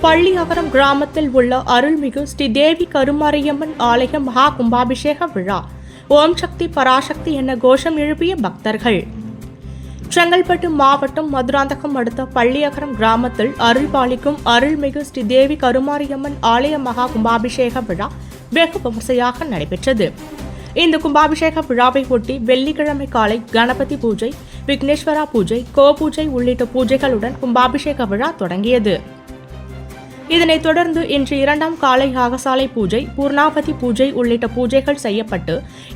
பள்ளியகரம் கிராமத்தில் உள்ள அருள்மிகு ஸ்ரீ தேவி கருமாரியம்மன் ஆலய மகா கும்பாபிஷேக விழா. ஓம் சக்தி பராசக்தி என கோஷம் எழுப்பிய பக்தர்கள். செங்கல்பட்டு மாவட்டம் மதுராந்தகம் அடுத்த பள்ளியகரம் கிராமத்தில் அருள்பாலிக்கும் அருள்மிகு ஸ்ரீ தேவி கருமாரியம்மன் ஆலய மகா கும்பாபிஷேக விழா வெகு விமர்சையாக நடைபெற்றது. இந்த கும்பாபிஷேக விழாவை ஒட்டி வெள்ளிக்கிழமை காலை கணபதி பூஜை, விக்னேஸ்வரா பூஜை, கோ பூஜை உள்ளிட்ட பூஜைகளுடன் கும்பாபிஷேக விழா தொடங்கியது. இதனைத் தொடர்ந்து இன்று 2ஆம் காலை யாகசாலை பூஜை, பூர்ணாவதி பூஜை உள்ளிட்ட பூஜைகள் செய்யப்பட்டு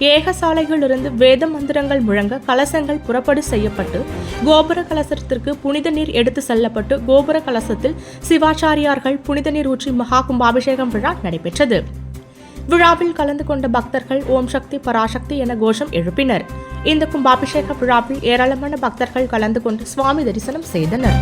ஏகசாலையிலிருந்து வேத மந்திரங்கள் முழங்க கலசங்கள் புறப்படு செய்யப்பட்டு கோபுர கலசத்திற்கு புனித நீர் எடுத்து செல்லப்பட்டு கோபுர கலசத்தில் சிவாச்சாரியார்கள் புனித நீர் ஊற்றி மகா கும்பாபிஷேகம் விழா நடைபெற்றது. விழாவில் கலந்து கொண்ட பக்தர்கள் ஓம் சக்தி பராசக்தி என கோஷம் எழுப்பினர். இந்த கும்பாபிஷேக விழாவில் ஏராளமான பக்தர்கள் கலந்து கொண்டு சுவாமி தரிசனம் செய்தனர்.